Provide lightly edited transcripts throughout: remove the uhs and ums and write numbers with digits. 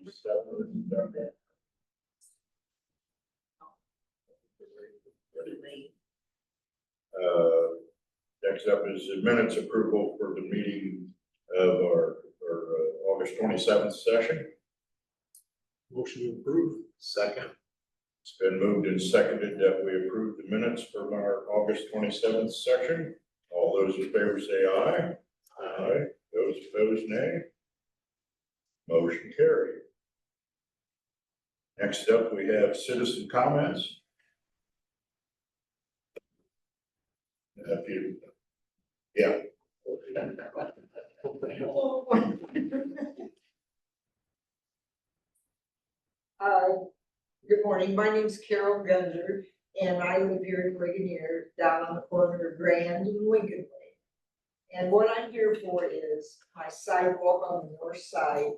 27th. Next up is the minutes approval for the meeting of our August 27th session. Motion to approve. Second. It's been moved and seconded that we approve the minutes from our August 27th session. All those in favor say aye. Aye. Those opposed, nay. Motion carried. Next up, we have citizen comments. If you, yeah. Good morning. My name's Carol Gunter, and I live here in Ligonier, down on the corner of Grand and Lincoln Way. And what I'm here for is my sidewalk on the north side.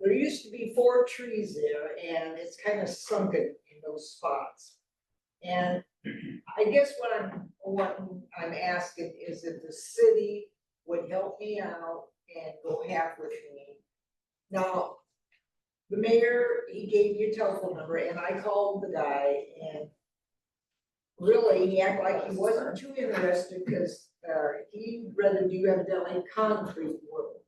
There used to be 4 trees there, and it's kind of sunken in those spots. And I guess what I'm asking is if the city would help me out and go half with me. Now, the mayor, he gave me a telephone number and I called the guy, and really he acted like he wasn't too interested because he'd rather do evidently concrete work.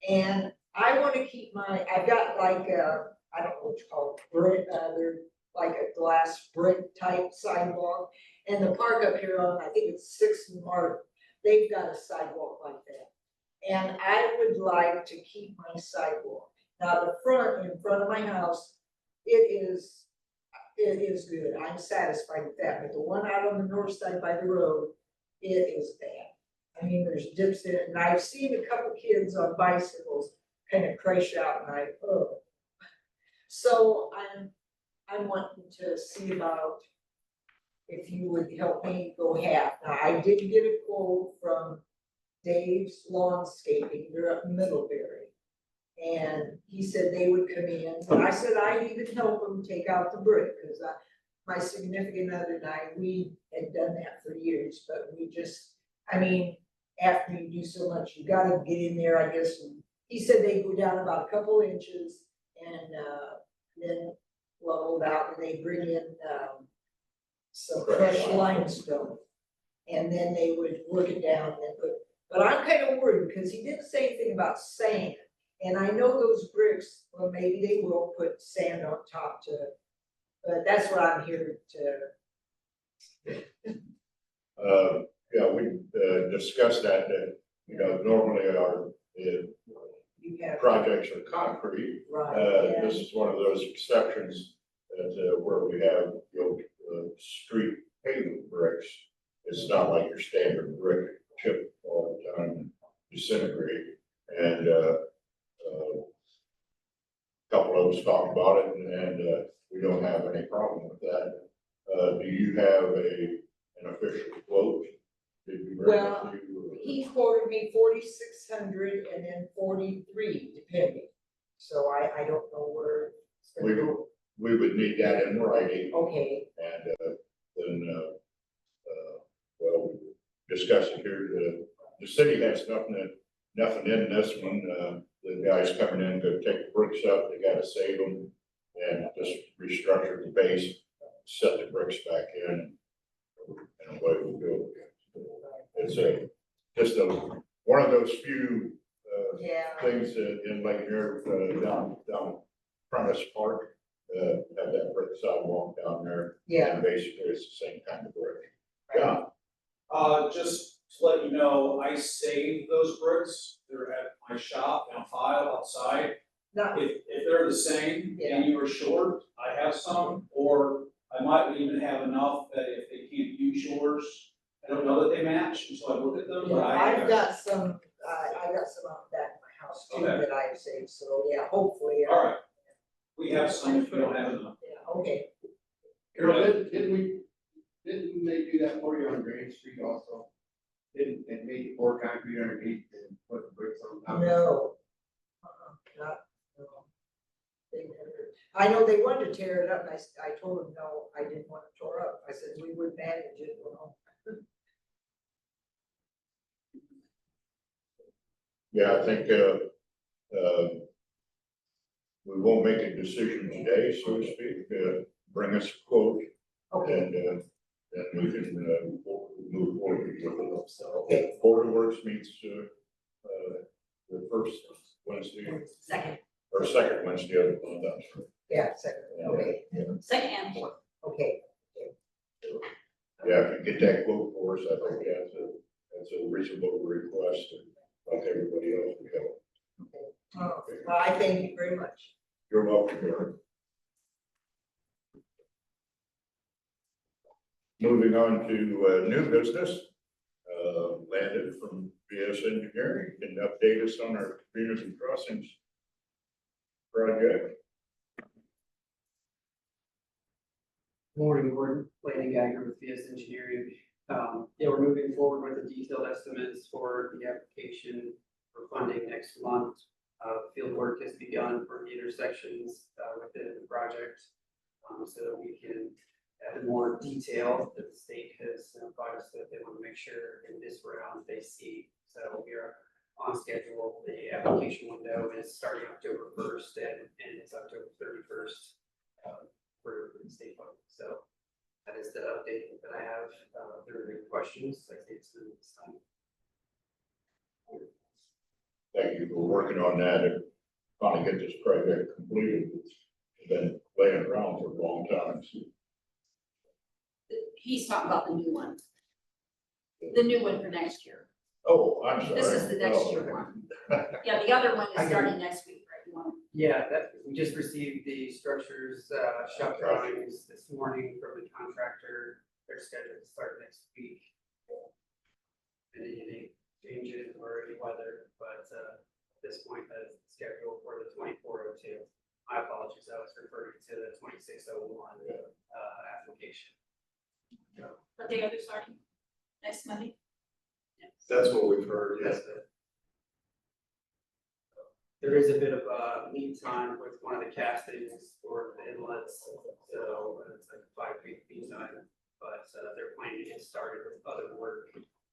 And I want to keep I've got like I don't know what you call it, brick, they're like a glass brick type sidewalk. And the park up here on, I think it's 6th Martin, they've got a sidewalk like that. And I would like to keep my sidewalk. Now, in front of my house, it is good. I'm satisfied with that. But the one out on the north side by the road, it is bad. I mean, there's dips in it, and I've seen a couple kids on bicycles kind of crash out, and so I'm wanting to see about if you would help me go half. Now, I did get a quote from Dave's Lawnscaping. They're up in Middlebury. And he said they would come in, and I said I'd even help them take out the brick, because my significant other and I, we had done that for years, but we just, I mean, after you do so much, you gotta get in there, I guess. And he said they go down about a couple inches and then leveled out, and they bring in some fresh limestone. And then they would work it down and but I'm kind of worried because he didn't say anything about sand. And I know those bricks, well, maybe they will put sand on top to, but that's what I'm here to. Yeah, we discussed that, normally our projects are concrete. Right, yeah. This is one of those exceptions that where we have, street pavement bricks. It's not like your standard brick chip all the time, disintegrate. And a couple of us talked about it, and we don't have any problem with that. Do you have an official quote? Did you bring Well, with you? he quoted me 4,600 and then 43 depending. So I don't know where it's gonna go. We would need that in writing, Okay, and then well, we discuss it here. The city has nothing in this one. The guys coming in to take the bricks up, they gotta save them and just restructure the base, set the bricks back in, and away we go. It's just one of those few yeah, things in Lake Erie, down Prentice Park, have that brick sidewalk down there. yeah. And basically it's the same kind of brick. Yeah, Just to let you know, I saved those bricks. They're at my shop on file outside. Now, If they're the same and you were short, I have some, or I might even have enough that if they can't use yours, I don't know that they match until I look at them, but I've got some, I got some out back in my house too Okay. that I've saved, so yeah, hopefully. All right. We have some if we don't have enough. Yeah, okay. Carol, didn't they do that for you on Grand Street also? Didn't they make pour concrete underneath and put bricks on top? No. Not, no. They never, I know they wanted to tear it up, and I told them, no, I didn't want it tore up. I said, we would manage it, yeah, I think, we won't make a decision today, so to speak, bring us a quote Okay, and, then we can, move forward with it. So, Board of Works meets, the first Wednesday, Second, or second Wednesday of the month, I'm sorry. yeah, second, okay, second and fourth. okay. Yeah, if you get that quote for us, I think that's a reasonable request, and like everybody else we have. Well, I thank you very much. You're welcome, Eric. Moving on to, new business, Landon from BS Engineering can update us on our community crossings project. Morning, Gordon, Landon Geiger with VS Engineering. Yeah, we're moving forward with the detailed estimates for the application for funding next month. Field work has begun for the intersections, within the project. So that we can add more detail that the state has notified us that they want to make sure in this round they see. So we are on schedule. The application window is starting October 1st and it's October 31st. For the state funding. So that is the update that I have. If there are any questions, I think it's this time. Thank you for working on that and finally get this project completed. It's been laying around for a long time. He's talking about the new one. The new one for next year. Oh, I'm sorry. This is the next Oh, year one. Yeah, the other one I is can- starting next week, right? You want- Yeah, we just received the structures, shop drawings this morning from the contractor. They're scheduled to start next week. Any changes or any weather, but, at this point, that's scheduled for the 2402. My apologies, I was referring to the 2601, application. But the other starting next Monday? That's what we've heard, Yes. There is a bit of a lead time with one of the castings for the inlets, so it's like a 5 week lead time. But they're planning to get started with other work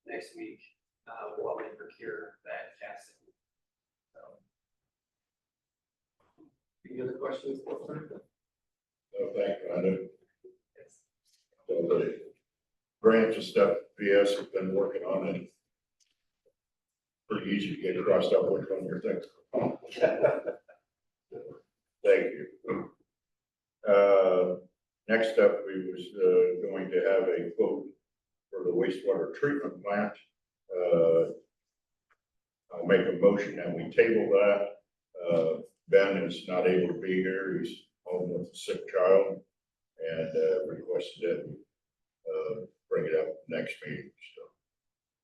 next week while they procure that casting. So. Any other questions? So thank you, I know. Yes. So the grants and stuff, BS has been working on it. Pretty easy to get crossed out which one you're thinking. Thank you. Next up, we was, going to have a quote for the wastewater treatment plant. I'll make a motion that we table that. Ben is not able to be here. He's home with a sick child and, requested that we, bring it up next meeting,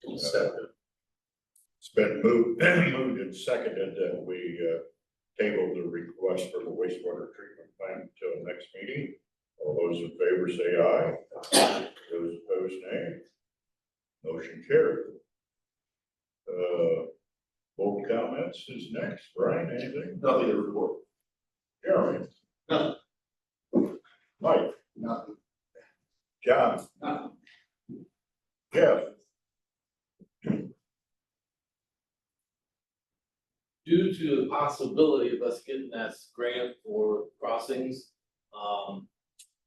so. It's been moved and seconded that we, table the request for the wastewater treatment plant until next meeting. All those in favor say aye. Those opposed, nay. Motion carried. Board comments is next. Brian, anything? Nothing to report. Jeremy? Nothing. Mike? Nothing. John? Nothing. Jeff? Due to the possibility of us getting that grant for crossings,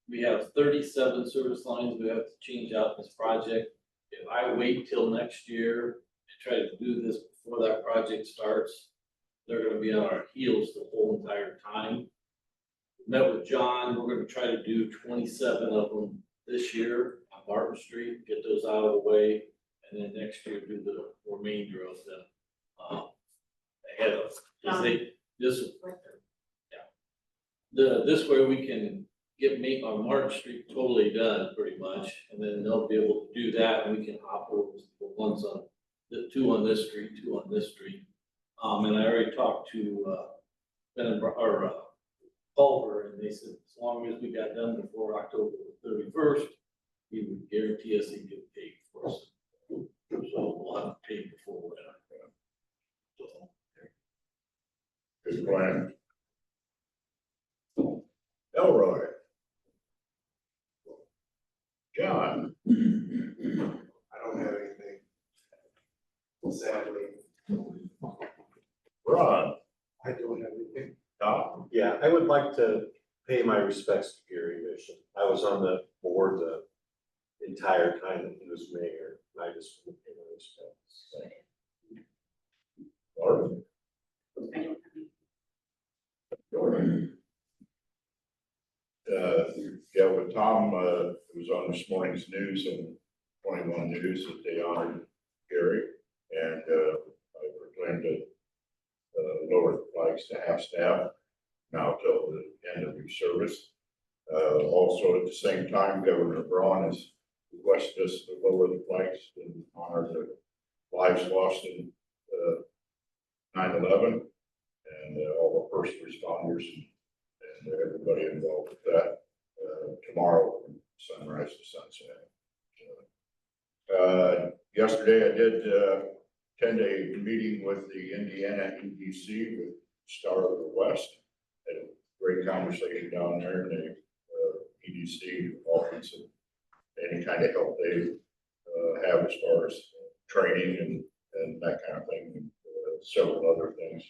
we have 37 service lines we have to change out in this project. If I wait till next year and try to do this before that project starts, they're gonna be on our heels the whole entire time. Met with John, we're gonna try to do 27 of them this year on Martin Street, get those out of the way, and then next year do the remainder of them. Ahead of, because this way we can make on Martin Street totally done pretty much, and then they'll be able to do that, and we can hop over the ones on, the 2 on this street, 2 on this street. And I already talked to, Ben and, Culver, and they said, as long as we got done before October 31st, he would guarantee us he'd get paid for us. So we'll have paid before we're done. So, Good plan. Elroy? John? I don't have anything. Sadly, Ron? I don't have anything. Tom? Yeah, I would like to pay my respects to Gary Bishop. I was on the board the entire time that he was mayor, and I just want to pay my respects. Barb? Yeah, with Tom, it was on this morning's news and 21 News that they honored Gary. And, I proclaimed to, lower the flags to half staff now till the end of your service. Also at the same time, Governor Braun has requested us to lower the flags in honor of the lives lost in, 9/11 and all the first responders and everybody involved with that, tomorrow from sunrise to sunset. Yesterday I did, attend a meeting with the Indiana EDC with Star of the West. Had a great conversation down there, and they, EDC offering some, any kind of help they, have as far as training and that kind of thing, and several other things.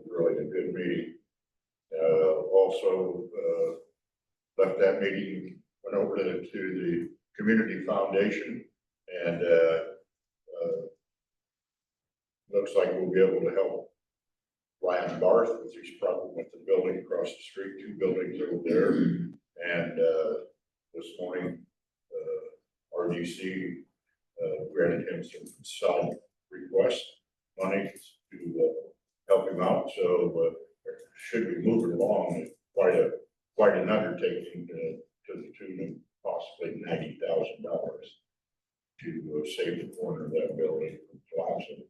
Really a good meeting. Also, left that meeting, went over to the Community Foundation, and looks like we'll be able to help Ryan Barth with his problem with the building across the street, 2 buildings over there. And this morning, RDC granted him some request money to help him out, so should be moving along. Quite an undertaking to the tune of possibly $90,000 to save the corner of that building from collapsing.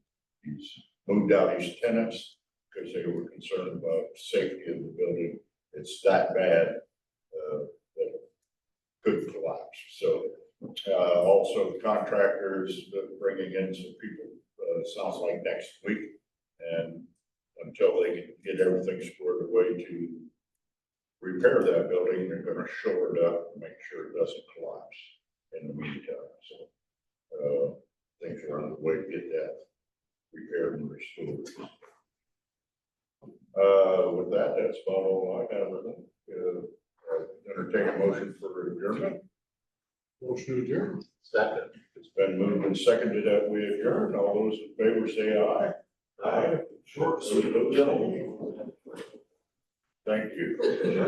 He's moved out his tenants because they were concerned about safety of the building. It's that bad that it could collapse. So also the contractors bringing in some people, sounds like next week. And until they can get everything squared away to repair that building, they're gonna shore it up and make sure it doesn't collapse in the meantime. So things are on the way to get that repaired and restored. With that, that's about all I have. Entertain a motion for adjournment. Motion adjourned. Second. It's been moved and seconded that we adjourn. All those in favor say aye. Aye. Short, sweet, gentlemen. Thank you.